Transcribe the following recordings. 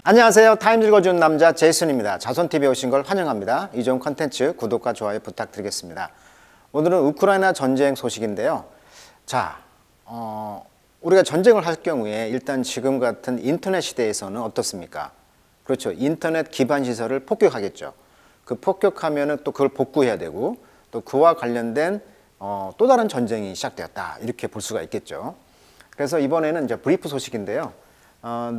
안녕하세요. 타임즈 읽어주는 남자 제이슨입니다. 자손TV에 오신 걸 환영합니다. 이 좋은 컨텐츠 구독과 좋아요 부탁드리겠습니다. 오늘은 우크라이나 전쟁 소식인데요. 자, 우리가 전쟁을 할 경우에 일단 지금 같은 인터넷 시대에서는 어떻습니까? 그렇죠. 인터넷 기반 시설을 폭격하겠죠. 그 폭격하면은 또 그걸 복구해야 되고 또 그와 관련된 또 다른 전쟁이 시작되었다. 이렇게 볼 수가 있겠죠. 그래서 이번에는 이제 브리프 소식인데요.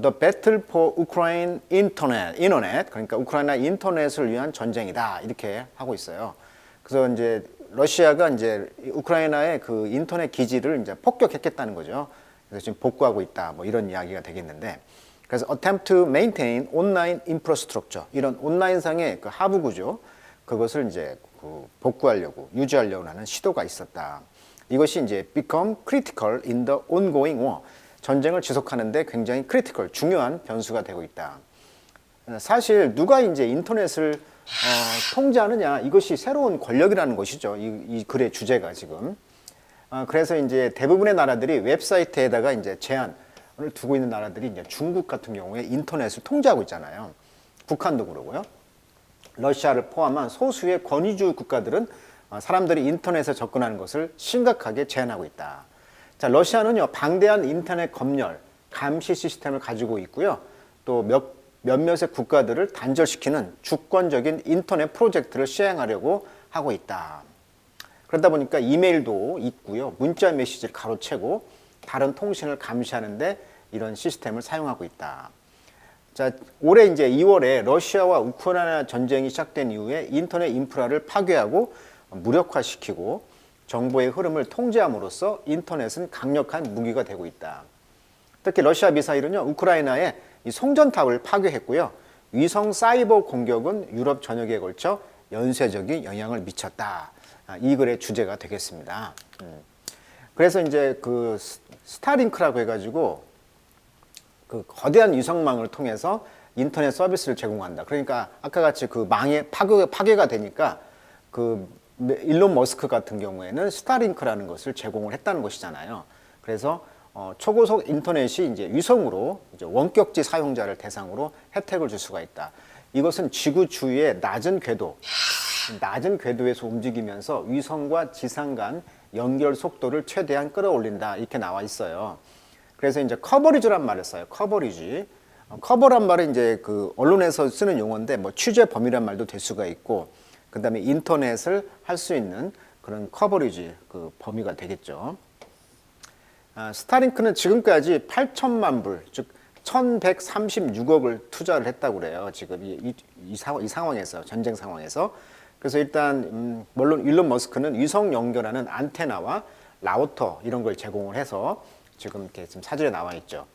The battle for Ukraine internet, 그러니까 우크라이나 인터넷을 위한 전쟁이다 이렇게 하고 있어요. 그래서 이제 러시아가 이제 우크라이나의 그 인터넷 기지를 이제 폭격했겠다는 거죠. 그래서 지금 복구하고 있다, 뭐 이런 이야기가 되겠는데, 그래서 attempt to maintain online infrastructure, 이런 온라인상의 그 하부 구조, 그것을 이제 그 복구하려고 유지하려고 하는 시도가 있었다. 이것이 이제 become critical in the ongoing war. 전쟁을 지속하는데 굉장히 크리티컬, 중요한 변수가 되고 있다. 사실 누가 이제 인터넷을 통제하느냐, 이것이 새로운 권력이라는 것이죠. 이 글의 주제가 지금. 그래서 이제 대부분의 나라들이 웹사이트에다가 이제 제한을 두고 있는 나라들이 이제 중국 같은 경우에 인터넷을 통제하고 있잖아요. 북한도 그러고요. 러시아를 포함한 소수의 권위주의 국가들은 사람들이 인터넷에 접근하는 것을 심각하게 제한하고 있다. 자, 러시아는요, 방대한 인터넷 검열, 감시 시스템을 가지고 있고요. 또 몇몇의 국가들을 단절시키는 주권적인 인터넷 프로젝트를 시행하려고 하고 있다. 그러다 보니까 이메일도 있고요. 문자 메시지를 가로채고 다른 통신을 감시하는데 이런 시스템을 사용하고 있다. 자, 올해 이제 2월에 러시아와 우크라이나 전쟁이 시작된 이후에 인터넷 인프라를 파괴하고 무력화시키고 정보의 흐름을 통제함으로써 인터넷은 강력한 무기가 되고 있다. 특히 러시아 미사일은요, 우크라이나의 이 송전탑을 파괴했고요. 위성 사이버 공격은 유럽 전역에 걸쳐 연쇄적인 영향을 미쳤다. 이 글의 주제가 되겠습니다. 그래서 이제 그 스타링크라고 해가지고 그 거대한 위성망을 통해서 인터넷 서비스를 제공한다. 그러니까 아까 같이 그 망에 파괴가 되니까 그 일론 머스크 같은 경우에는 스타링크라는 것을 제공을 했다는 것이잖아요. 그래서 초고속 인터넷이 이제 위성으로 이제 원격지 사용자를 대상으로 혜택을 줄 수가 있다. 이것은 지구 주위의 낮은 궤도에서 움직이면서 위성과 지상 간 연결 속도를 최대한 끌어올린다. 이렇게 나와 있어요. 그래서 이제 커버리지란 말을 써요. 커버란 말은 이제 그 언론에서 쓰는 용어인데 뭐 취재 범위란 말도 될 수가 있고, 그 다음에 인터넷을 할 수 있는 그런 커버리지 그 범위가 되겠죠. 스타링크는 지금까지 8천만 불, 즉 1136억을 투자를 했다고 그래요. 지금 이 상황에서, 전쟁 상황에서. 그래서 일단 물론 일론 머스크는 위성 연결하는 안테나와 라우터 이런 걸 제공을 해서 지금 이렇게 지금 사진에 나와 있죠.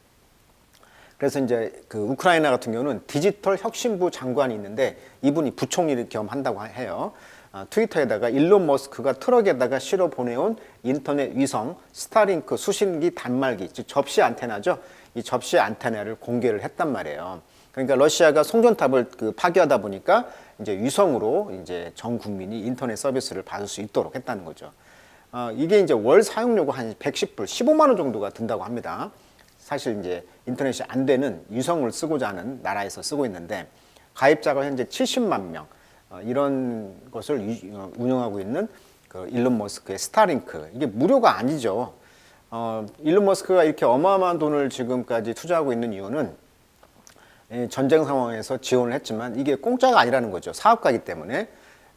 그래서 이제 그 우크라이나 같은 경우는 디지털 혁신부 장관이 있는데 이분이 부총리를 겸한다고 해요. 트위터에다가 일론 머스크가 트럭에다가 실어 보내온 인터넷 위성 스타링크 수신기 단말기, 즉 접시 안테나죠. 이 접시 안테나를 공개를 했단 말이에요. 그러니까 러시아가 송전탑을 파괴하다 보니까 이제 위성으로 이제 전 국민이 인터넷 서비스를 받을 수 있도록 했다는 거죠. 이게 이제 월 사용료가 한 110불, 15만 원 정도가 든다고 합니다. 사실 이제 인터넷이 안 되는 위성을 쓰고자 하는 나라에서 쓰고 있는데 가입자가 현재 70만 명, 이런 것을 운영하고 있는 그 일론 머스크의 스타링크, 이게 무료가 아니죠. 일론 머스크가 이렇게 어마어마한 돈을 지금까지 투자하고 있는 이유는 전쟁 상황에서 지원을 했지만 이게 공짜가 아니라는 거죠. 사업가이기 때문에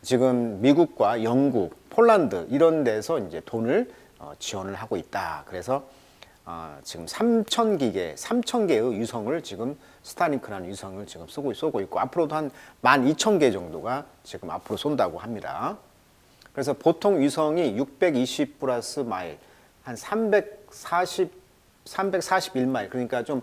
지금 미국과 영국, 폴란드 이런 데서 이제 돈을 지원을 하고 있다. 그래서 지금 3,000개의 위성을 지금 스타링크라는 위성을 지금 쏘고 있고 앞으로도 한 12,000개 정도가 지금 앞으로 쏜다고 합니다. 그래서 보통 위성이 620 플러스 마일, 한 341마일, 그러니까 좀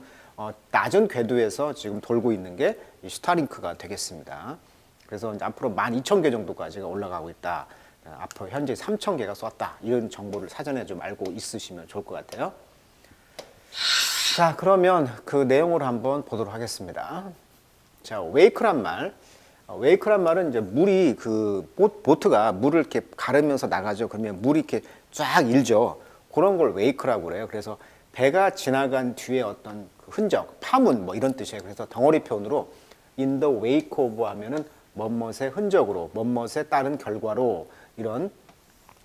낮은 궤도에서 지금 돌고 있는 게 이 스타링크가 되겠습니다. 그래서 이제 앞으로 12,000개 정도까지가 올라가고 있다. 앞으로 현재 3,000개가 쐈다. 이런 정보를 사전에 좀 알고 있으시면 좋을 것 같아요. 자, 그러면 그 내용을 한번 보도록 하겠습니다. 자, 웨이크란 말은 이제 물이 그 보트가 물을 이렇게 가르면서 나가죠. 그러면 물이 이렇게 쫙 일죠. 그런 걸 웨이크라고 그래요. 그래서 배가 지나간 뒤에 어떤 그 흔적, 파문 뭐 이런 뜻이에요. 그래서 덩어리 표현으로 in the wake of 하면은 뭐뭇의 흔적으로, 뭐뭇에 따른 결과로 이런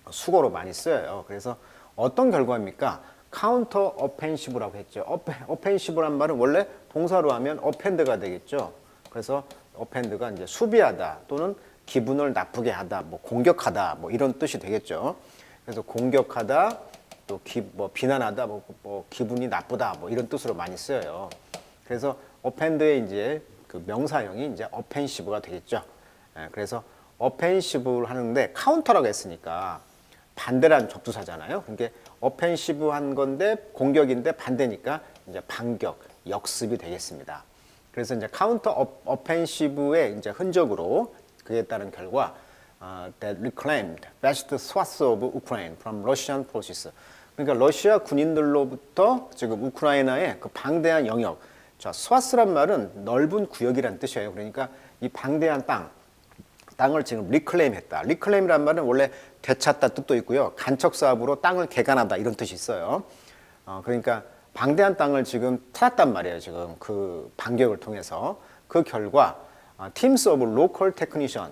수거로 많이 쓰여요. 그래서 어떤 결과입니까? 카운터 어펜시브라고 했죠. 어펜시브란 말은 원래 동사로 하면 어펜드가 되겠죠. 그래서 어펜드가 이제 수비하다 또는 기분을 나쁘게 하다, 뭐 공격하다, 뭐 이런 뜻이 되겠죠. 그래서 공격하다, 또 뭐 비난하다, 뭐 기분이 나쁘다, 뭐 이런 뜻으로 많이 쓰여요. 그래서 어펜드의 이제 그 명사형이 이제 어펜시브가 되겠죠. 그래서 어펜시브를 하는데 카운터라고 했으니까 반대란 접두사잖아요. 그러니까 어펜시브한 건데 공격인데 반대니까 이제 반격, 역습이 되겠습니다. 그래서 이제 카운터 어펜시브의 이제 흔적으로 그에 따른 결과 that reclaimed vast swaths of Ukraine from Russian forces. 그러니까 러시아 군인들로부터 지금 우크라이나의 그 방대한 영역. 자, 스와스란 말은 넓은 구역이란 뜻이에요. 그러니까 이 방대한 땅을 지금 리클레임했다. 리클레임이란 말은 원래 되찾다 뜻도 있고요. 간척 사업으로 땅을 개간하다 이런 뜻이 있어요. 그러니까 방대한 땅을 지금 찾았단 말이에요. 지금 그 반격을 통해서 그 결과 teams of local technician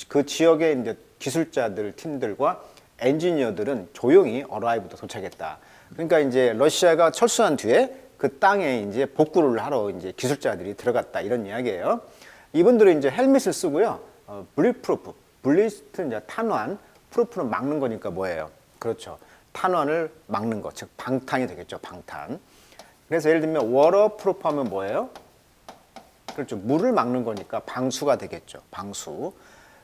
그 지역의 이제 기술자들 팀들과 엔지니어들은 조용히 arrived도 도착했다. 그러니까 이제 러시아가 철수한 뒤에 그 땅에 이제 복구를 하러 이제 기술자들이 들어갔다 이런 이야기예요. 이분들은 이제 헬멧을 쓰고요. 블리프루프, 블리스트 이제 탄환, 프루프는 막는 거니까 뭐예요? 그렇죠. 탄환을 막는 것, 즉 방탄이 되겠죠. 방탄. 그래서 예를 들면 워터프루프 하면 뭐예요? 그렇죠. 물을 막는 거니까 방수가 되겠죠. 방수.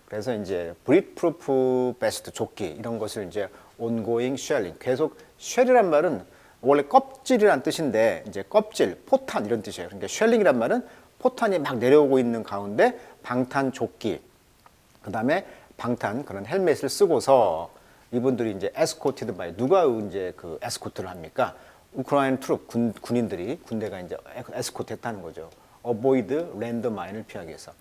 그래서 이제 브릿프루프 베스트 조끼 이런 것을 이제 ongoing shelling 계속 쉘이란 말은 원래 껍질이란 뜻인데 이제 껍질, 포탄 이런 뜻이에요. 그러니까 쉘링이란 말은 포탄이 막 내려오고 있는 가운데 방탄 조끼, 그다음에 방탄 그런 헬멧을 쓰고서 이분들이 이제 에스코티드 바이 누가 이제 그 에스코트를 합니까? 우크라이나 트룹 군인들이 군대가 이제 에스코트 했다는 거죠. 어보이드 랜드마인을 피하기 위해서.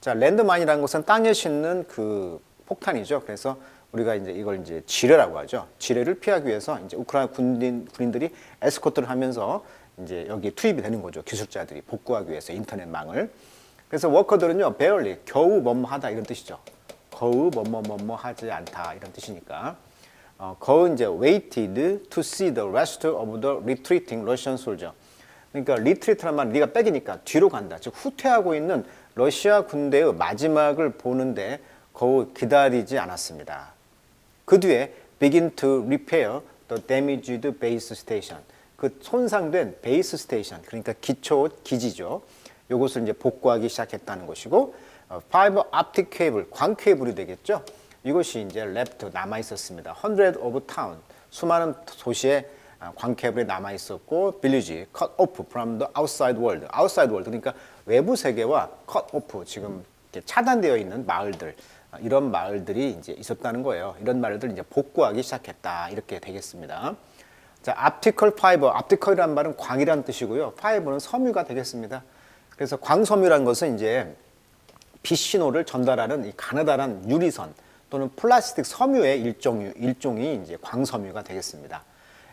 자, 랜드마인이라는 것은 땅에 싣는 그 폭탄이죠. 그래서 우리가 이제 이걸 이제 지뢰라고 하죠. 지뢰를 피하기 위해서 이제 우크라이나 군인들이 에스코트를 하면서 이제 여기 투입이 되는 거죠. 기술자들이 복구하기 위해서 인터넷망을. 그래서 워커들은요, barely 겨우 뭐뭐하다 이런 뜻이죠. 거의 뭐뭐 하지 않다 이런 뜻이니까. 거의 이제 waited to see the rest of the retreating Russian soldier. 그러니까 retreat란 말은 네가 빼기니까 뒤로 간다. 즉 후퇴하고 있는 러시아 군대의 마지막을 보는데 거의 기다리지 않았습니다. 그 뒤에 begin to repair the damaged base station. 그 손상된 베이스 스테이션, 그러니까 기초 기지죠. 이것을 이제 복구하기 시작했다는 것이고, fiber optic cable, 광 케이블이 되겠죠. 이것이 이제 left 남아 있었습니다. hundred of town, 수많은 도시에 광 케이블이 남아 있었고, village cut off from the outside world, outside world 그러니까 외부 세계와 cut off 지금 이렇게 차단되어 있는 마을들, 이런 마을들이 이제 있었다는 거예요. 이런 마을들 이제 복구하기 시작했다 이렇게 되겠습니다. 자, optical fiber, optical이라는 말은 광이라는 뜻이고요. fiber는 섬유가 되겠습니다. 그래서 광섬유라는 것은 이제 빛 신호를 전달하는 이 가느다란 유리선 또는 플라스틱 섬유의 일종이 이제 광섬유가 되겠습니다.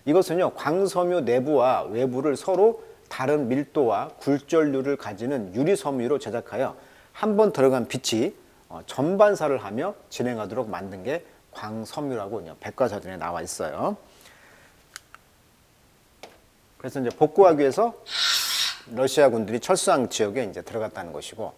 이것은요, 광섬유 내부와 외부를 서로 다른 밀도와 굴절률을 가지는 유리섬유로 제작하여 한 번 들어간 빛이 전반사를 하며 진행하도록 만든 게 광섬유라고 백과사전에 나와 있어요. 그래서 이제 복구하기 위해서 러시아 군들이 철수한 지역에 이제 들어갔다는 것이고,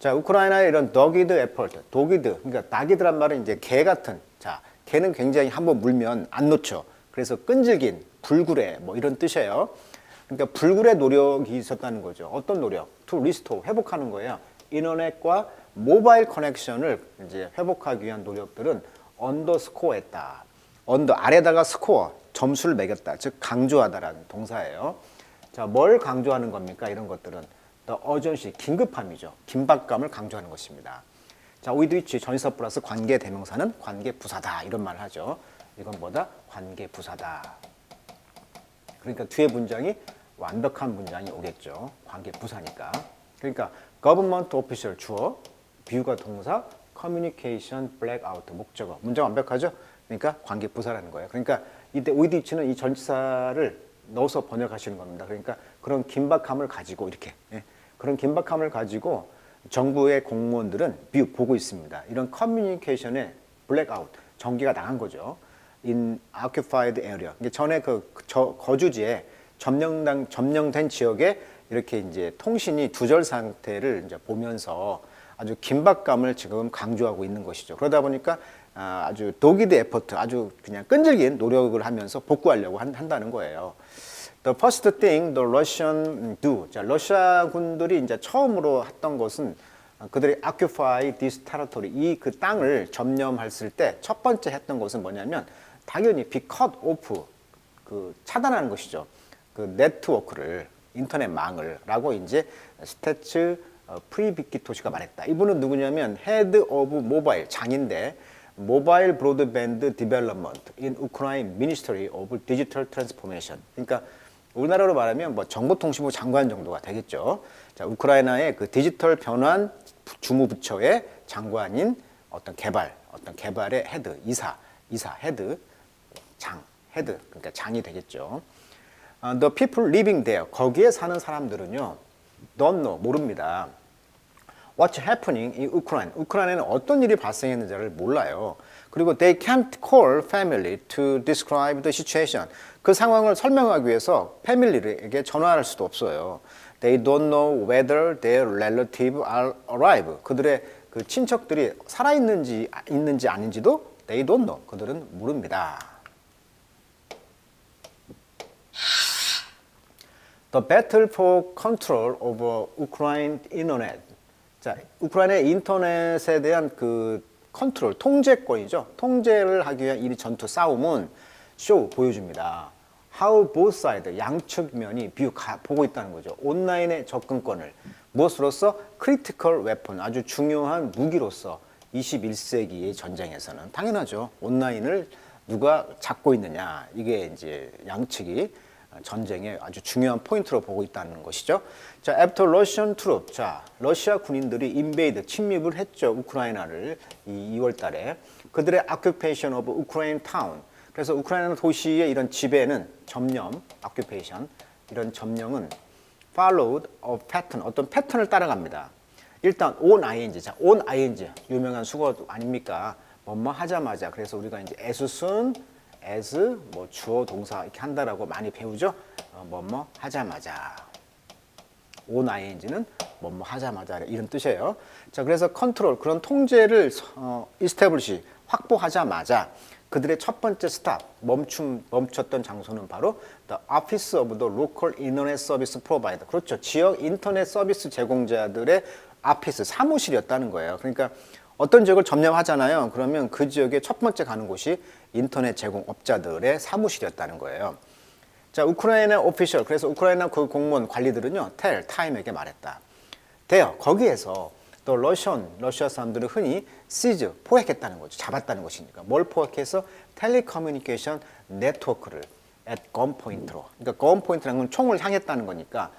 자, 우크라이나의 이런 더기드 에펄트, 도기드, 그러니까 다기드란 말은 이제 개 같은, 자, 개는 굉장히 한번 물면 안 놓죠. 그래서 끈질긴, 불굴의 뭐 이런 뜻이에요. 그러니까 불굴의 노력이 있었다는 거죠. 어떤 노력? To restore, 회복하는 거예요. 인터넷과 모바일 커넥션을 이제 회복하기 위한 노력들은 언더스코어했다. 언더 아래다가 스코어, 점수를 매겼다. 즉 강조하다라는 동사예요. 자, 뭘 강조하는 겁니까? 이런 것들은 the urgency, 긴급함이죠. 긴박감을 강조하는 것입니다. 자, with which 전치사 플러스 관계 대명사는 관계 부사다 이런 말을 하죠. 이건 뭐다? 관계 부사다. 그러니까 뒤에 문장이 완벽한 문장이 오겠죠. 관계 부사니까. 그러니까 government official 주어, view가 동사, communication blackout 목적어. 문장 완벽하죠? 그러니까 관계 부사라는 거예요. 그러니까 이때 with which는 이 전치사를 넣어서 번역하시는 겁니다. 그러니까 그런 긴박함을 가지고 이렇게 그런 긴박함을 가지고 정부의 공무원들은 보고 있습니다. 이런 커뮤니케이션에 블랙아웃, 전기가 나간 거죠. In occupied area. 전에 거주지에 점령된 지역에 이렇게 이제 통신이 두절 상태를 이제 보면서 아주 긴박감을 지금 강조하고 있는 것이죠. 그러다 보니까 아주 도기드 에포트, 아주 그냥 끈질긴 노력을 하면서 복구하려고 한다는 거예요. The first thing the Russian do. 자, 러시아군들이 이제 처음으로 했던 것은 그들이 occupy this territory, 이 그 땅을 점령했을 때 첫 번째 했던 것은 뭐냐면 당연히 be cut off, 차단하는 것이죠. 네트워크를, 인터넷망을.라고 이제 스태츠 프리비키토시가 말했다. 이분은 누구냐면 헤드 오브 모바일, 장인데 모바일 브로드밴드 디벨롭먼트 인 우크라인 미니스터리 오브 디지털 트랜스포메이션. 그러니까 우리나라로 말하면 뭐 정보통신부 장관 정도가 되겠죠. 자, 우크라이나의 그 디지털 변환 주무부처의 장관인 어떤 개발의 헤드, 이사 헤드, 헤드, 그러니까 장이 되겠죠. The people living there, 거기에 사는 사람들은요, don't know, 모릅니다. What's happening in Ukraine? 우크라이나에는 어떤 일이 발생했는지를 몰라요. 그리고 they can't call family to describe the situation. 그 상황을 설명하기 위해서 패밀리에게 전화할 수도 없어요. They don't know whether their relatives are alive. 그들의 그 친척들이 살아있는지 아닌지도 they don't know. 그들은 모릅니다. The battle for control over Ukraine internet. 자, 우크라이나의 인터넷에 대한 그 컨트롤, 통제권이죠. 통제를 하기 위한 이 전투 싸움은 보여줍니다. How both sides, 양측 면이 보고 있다는 거죠. 온라인의 접근권을 무엇으로서? critical weapon, 아주 중요한 무기로서 21세기의 전쟁에서는 당연하죠. 온라인을 누가 잡고 있느냐, 이게 이제 양측이 전쟁의 아주 중요한 포인트로 보고 있다는 것이죠. 자, after Russian troops, 자, 러시아 군인들이 invade, 침입을 했죠. 우크라이나를 2월 달에. 그들의 occupation of Ukraine town. 그래서 우크라이나 도시의 이런 지배는 occupation, 이런 점령은 followed a pattern, 어떤 패턴을 따라갑니다. 일단 on ing, 자, on ing, 유명한 수거 아닙니까? 뭐뭐 하자마자. 그래서 우리가 이제 as soon as 뭐 주어 동사 이렇게 한다라고 많이 배우죠. 뭐뭐 하자마자. on ing는 뭐뭐 하자마자 이런 뜻이에요. 자, 그래서 컨트롤, 그런 통제를 establish, 확보하자마자 그들의 첫 번째 스탑, 멈췄던 장소는 바로 the office of the local internet service provider. 그렇죠. 지역 인터넷 서비스 제공자들의 오피스, 사무실이었다는 거예요. 그러니까 어떤 지역을 점령하잖아요. 그러면 그 지역에 첫 번째 가는 곳이 인터넷 제공업자들의 사무실이었다는 거예요. 자, 우크라이나 오피셜, 그래서 우크라이나 그 공무원 관리들은요, tell, 타임에게 말했다. 거기에서 또 러시아 사람들은 흔히 seize, 포획했다는 거죠. 잡았다는 것이니까. 뭘 포획해서? 텔레커뮤니케이션 네트워크를 at gunpoint로. 그러니까 gunpoint라는 건 총을 향했다는 거니까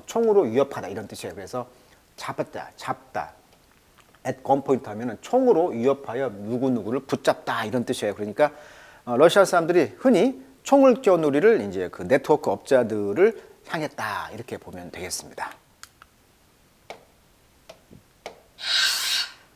총으로 위협하다 이런 뜻이에요. 그래서 잡다. at gunpoint 하면은 총으로 위협하여 누구누구를 붙잡다 이런 뜻이에요. 그러니까 러시아 사람들이 흔히 총을 겨누리를 이제 그 네트워크 업자들을 향했다 이렇게 보면 되겠습니다.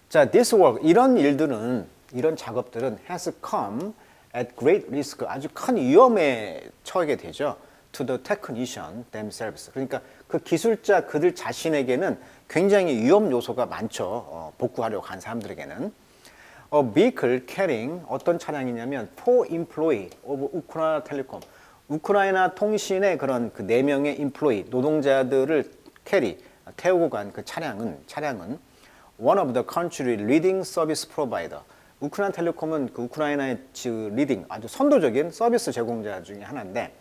자, this work, 이런 작업들은 has come at great risk, 아주 큰 위험에 처하게 되죠. to the technician themselves. 그러니까 그 기술자 그들 자신에게는 굉장히 위험 요소가 많죠. 복구하려고 한 사람들에게는. A vehicle carrying, 어떤 차량이냐면 4 employee of Ukraine Telecom. 우크라이나 통신의 그런 그 4명의 employee, 노동자들을 태우고 간 그 차량은 one of the country leading service provider. 우크라이나 텔레콤은 그 우크라이나의 리딩, 아주 선도적인 서비스 제공자 중에 하나인데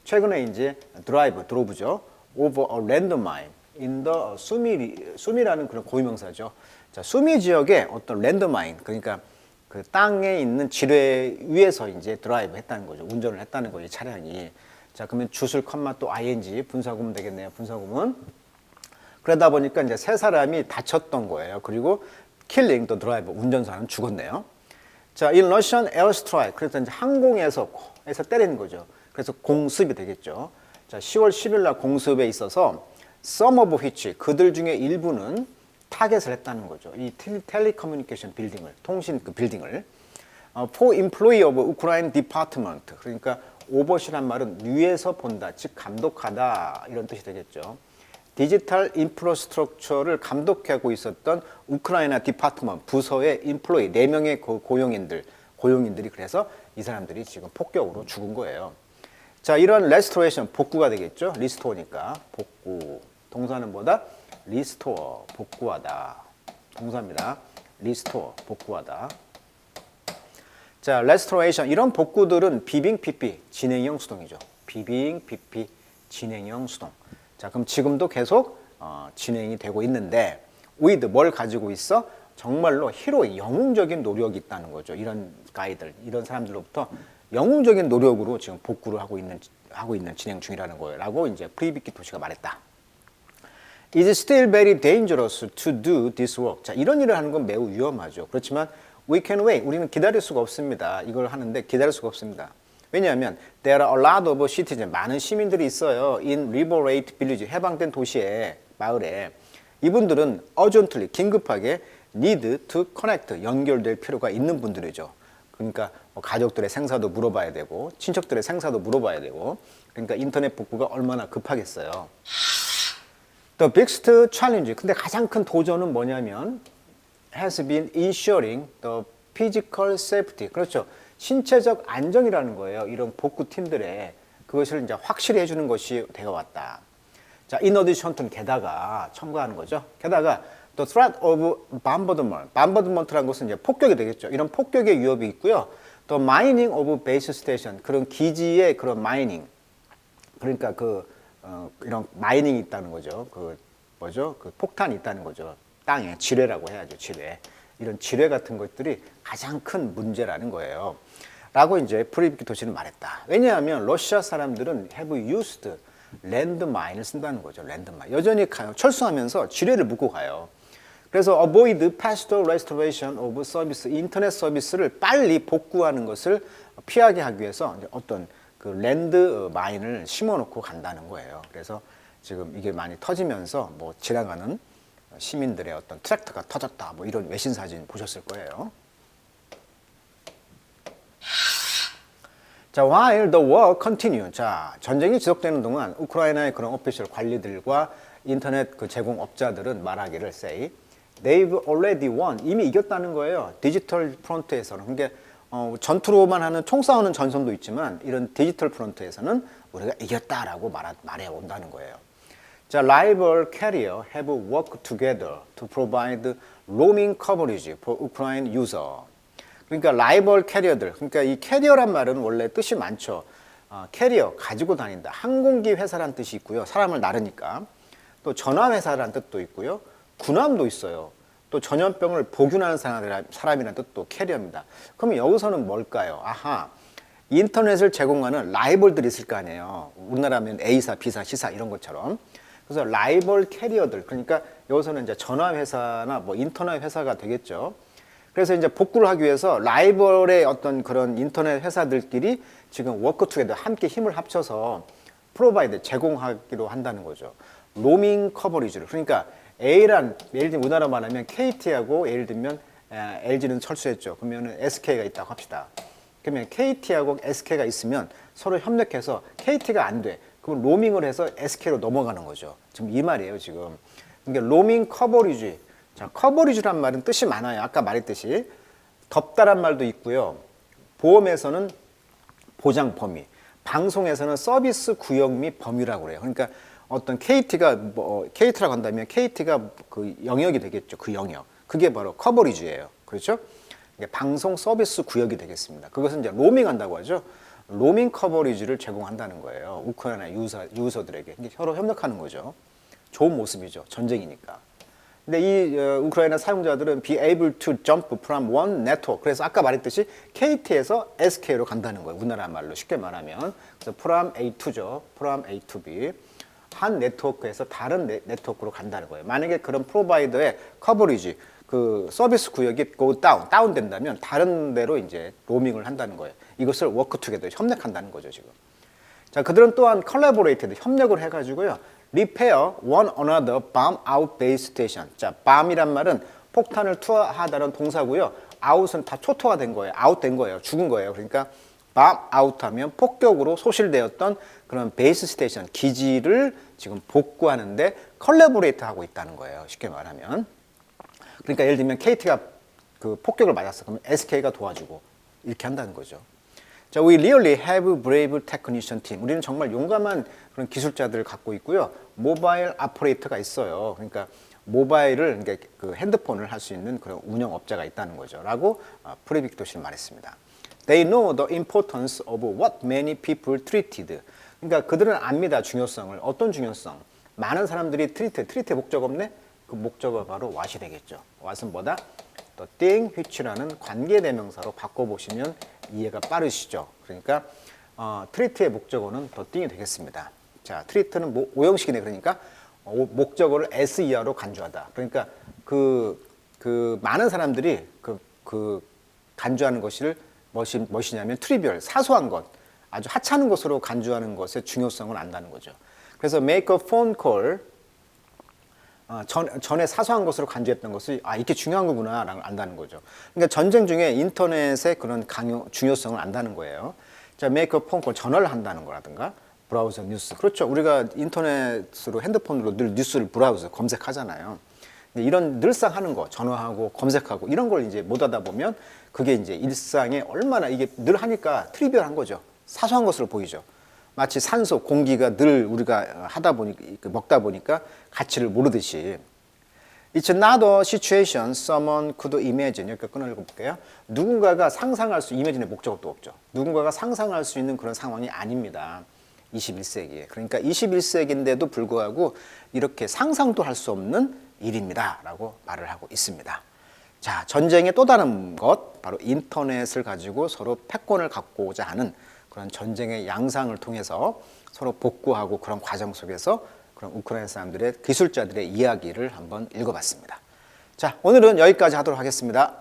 최근에 이제 드로브죠. over a landmine in the 수미라는 그런 고유명사죠. 자, 수미 지역의 어떤 랜드마인, 그러니까 그 땅에 있는 지뢰 위에서 이제 드라이브 했다는 거죠. 운전을 했다는 거죠, 차량이. 자, 그러면 주술 컴마 또 ing, 분사구문 되겠네요. 분사구문. 그러다 보니까 이제 세 사람이 다쳤던 거예요. 그리고 killing the driver, 운전사는 죽었네요. 자, in Russian air strike, 그래서 이제 항공에서 때리는 거죠. 그래서 공습이 되겠죠. 자, 10월 10일 날 공습에 있어서 some of which 그들 중에 일부는 타겟을 했다는 거죠. 이 텔레커뮤니케이션 빌딩을, 통신 그 빌딩을 for employee of Ukraine department. 그러니까 오버시란 말은 위에서 본다, 즉 감독하다 이런 뜻이 되겠죠. 디지털 인프라스트럭처를 감독하고 있었던 우크라이나 디파트먼트 부서의 인플로이 4명의 고용인들이 그래서 이 사람들이 지금 폭격으로 죽은 거예요. 자, 이런 레스토레이션 복구가 되겠죠. 리스토어니까 복구. 동사는 뭐다? 리스토어 복구하다. 동사입니다. 리스토어 복구하다. 자, 레스토레이션 이런 복구들은 비빙 PP 진행형 수동이죠. 비빙 PP 진행형 수동. 자, 그럼 지금도 계속 진행이 되고 있는데 with 뭘 가지고 있어? 정말로 히로이 영웅적인 노력이 있다는 거죠. 이런 가이들, 이런 사람들로부터 영웅적인 노력으로 지금 복구를 하고 있는 진행 중이라는 거예요.라고 이제 프리비키 도시가 말했다. It's still very dangerous to do this work. 자, 이런 일을 하는 건 매우 위험하죠. 그렇지만 we can wait. 우리는 기다릴 수가 없습니다. 이걸 하는데 기다릴 수가 없습니다. 왜냐하면 there are a lot of citizens, 많은 시민들이 있어요. in liberate village, 해방된 도시에, 마을에. 이분들은 urgently, 긴급하게 need to connect, 연결될 필요가 있는 분들이죠. 그러니까 가족들의 생사도 물어봐야 되고 친척들의 생사도 물어봐야 되고 그러니까 인터넷 복구가 얼마나 급하겠어요. The biggest challenge, 근데 가장 큰 도전은 뭐냐면 has been ensuring the physical safety. 그렇죠. 신체적 안정이라는 거예요. 이런 복구팀들의 그것을 이제 확실히 해주는 것이 되어 왔다. 자, in addition to 게다가 첨가하는 거죠. 게다가 the threat of bombardment. bombardment라는 것은 이제 폭격이 되겠죠. 이런 폭격의 위협이 있고요. the mining of base station. 그런 기지의 그런 마이닝. 그러니까 이런 마이닝이 있다는 거죠. 그 폭탄이 있다는 거죠. 땅에 지뢰라고 해야죠. 지뢰. 이런 지뢰 같은 것들이 가장 큰 문제라는 거예요. 라고 이제 프리비키 도시는 말했다. 왜냐하면 러시아 사람들은 have used 랜드마인을 쓴다는 거죠. 랜드마인. 여전히 철수하면서 지뢰를 묻고 가요. 그래서 avoid faster restoration of service, 인터넷 서비스를 빨리 복구하는 것을 피하게 하기 위해서 어떤 그 랜드마인을 심어놓고 간다는 거예요. 그래서 지금 이게 많이 터지면서 뭐 지나가는 시민들의 어떤 트랙터가 터졌다 뭐 이런 외신 사진 보셨을 거예요. 자, while the war continue. 자, 전쟁이 지속되는 동안 우크라이나의 그런 오피셜 관리들과 인터넷 그 제공업자들은 말하기를 say they've already won. 이미 이겼다는 거예요. 디지털 프론트에서는. 그러니까 전투로만 하는 총 싸우는 전선도 있지만 이런 디지털 프론트에서는 우리가 이겼다라고 말해 온다는 거예요. 자, rival carrier have worked together to provide roaming coverage for Ukraine user. 그러니까 라이벌 캐리어들, 그러니까 이 캐리어란 말은 원래 뜻이 많죠. 캐리어, 가지고 다닌다. 항공기 회사란 뜻이 있고요. 사람을 나르니까. 또 전함회사란 뜻도 있고요. 군함도 있어요. 또 전염병을 보균하는 사람이라는 뜻도 캐리어입니다. 그럼 여기서는 뭘까요? 아하, 인터넷을 제공하는 라이벌들이 있을 거 아니에요. 우리나라면 A사, B사, C사 이런 것처럼. 그래서 라이벌 캐리어들, 그러니까 여기서는 이제 전화회사나 뭐 인터넷 회사가 되겠죠. 그래서 이제 복구를 하기 위해서 라이벌의 어떤 그런 인터넷 회사들끼리 지금 워크투게더 함께 힘을 합쳐서 프로바이드 제공하기로 한다는 거죠. 로밍 커버리지를. 그러니까 A란 예를 들면 우리나라 말하면 KT하고 예를 들면 LG는 철수했죠. 그러면 SK가 있다고 합시다. 그러면 KT하고 SK가 있으면 서로 협력해서 KT가 안 돼. 그럼 로밍을 해서 SK로 넘어가는 거죠. 지금 이 말이에요, 지금. 그러니까 로밍 커버리지. 자, 커버리지란 말은 뜻이 많아요. 아까 말했듯이 덮다란 말도 있고요. 보험에서는 보장 범위, 방송에서는 서비스 구역 및 범위라고 그래요. 그러니까 어떤 KT라고 한다면 KT가 그 영역이 되겠죠. 그 영역. 그게 바로 커버리지예요. 그렇죠? 방송 서비스 구역이 되겠습니다. 그것은 이제 로밍한다고 하죠. 로밍 커버리지를 제공한다는 거예요. 우크라이나 유저들에게. 서로 협력하는 거죠. 좋은 모습이죠. 전쟁이니까. 근데 이 우크라이나 사용자들은 be able to jump from one network. 그래서 아까 말했듯이 KT에서 SK로 간다는 거예요. 우리나라 말로 쉽게 말하면. 그래서 from A to죠. from A to B. 한 네트워크에서 다른 네트워크로 간다는 거예요. 만약에 그런 프로바이더의 커버리지, 그 서비스 구역이 다운된다면 다른 데로 이제 로밍을 한다는 거예요. 이것을 워크투게더 협력한다는 거죠, 지금. 자, 그들은 또한 collaborated, 협력을 해가지고요. repair one another bomb out base station. 자, bomb이란 말은 폭탄을 투하하다는 동사고요. out은 다 초토화 된 거예요. out 된 거예요. 죽은 거예요. 그러니까 bomb out 하면 폭격으로 소실되었던 그런 베이스 스테이션, 기지를 지금 복구하는데 collaborate 하고 있다는 거예요. 쉽게 말하면. 그러니까 예를 들면 KT가 그 폭격을 맞았어. 그러면 SK가 도와주고 이렇게 한다는 거죠. 자, we really have brave technician team. 우리는 정말 용감한 그런 기술자들을 갖고 있고요. 모바일 아퍼레이터가 있어요. 그러니까 모바일을, 그러니까 그 핸드폰을 할 수 있는 그런 운영업자가 있다는 거죠. 라고 프레빅토시는 말했습니다. They know the importance of what many people treated. 그러니까 그들은 압니다. 중요성을. 어떤 중요성? 많은 사람들이 트리트의 목적 없네? 그 목적은 바로 what이 되겠죠. what은 뭐다? the thing which라는 관계대명사로 바꿔보시면 이해가 빠르시죠. 그러니까 트리트의 목적어는 the thing이 되겠습니다. 자, 트리트는 오형식이네. 그러니까 목적어를 s 이하로 간주하다. 그러니까 그 많은 사람들이 그 간주하는 것을 무엇이냐면 트리비얼, 사소한 것, 아주 하찮은 것으로 간주하는 것의 중요성을 안다는 거죠. 그래서 make a phone call, 전에 사소한 것으로 간주했던 것을 이게 중요한 거구나 라고 안다는 거죠. 그러니까 전쟁 중에 인터넷의 그런 중요성을 안다는 거예요. 자, make a phone call, 전화를 한다는 거라든가 브라우저 뉴스. 그렇죠. 우리가 인터넷으로 핸드폰으로 늘 뉴스를 브라우저 검색하잖아요. 이런 늘상 하는 거, 전화하고 검색하고 이런 걸 이제 못 하다 보면 그게 이제 일상에 얼마나 이게 늘 하니까 트리비얼한 거죠. 사소한 것으로 보이죠. 마치 산소, 공기가 늘 우리가 하다 보니까 먹다 보니까 가치를 모르듯이. It's not a situation someone could imagine. 여기까지 끊어 읽어볼게요. 누군가가 상상할 수, imagine의 목적어도 없죠. 누군가가 상상할 수 있는 그런 상황이 아닙니다. 21세기에. 그러니까 21세기인데도 불구하고 이렇게 상상도 할 수 없는 일입니다. 라고 말을 하고 있습니다. 자, 전쟁의 또 다른 것, 바로 인터넷을 가지고 서로 패권을 갖고자 하는 그런 전쟁의 양상을 통해서 서로 복구하고 그런 과정 속에서 그런 우크라이나 사람들의 기술자들의 이야기를 한번 읽어봤습니다. 자, 오늘은 여기까지 하도록 하겠습니다.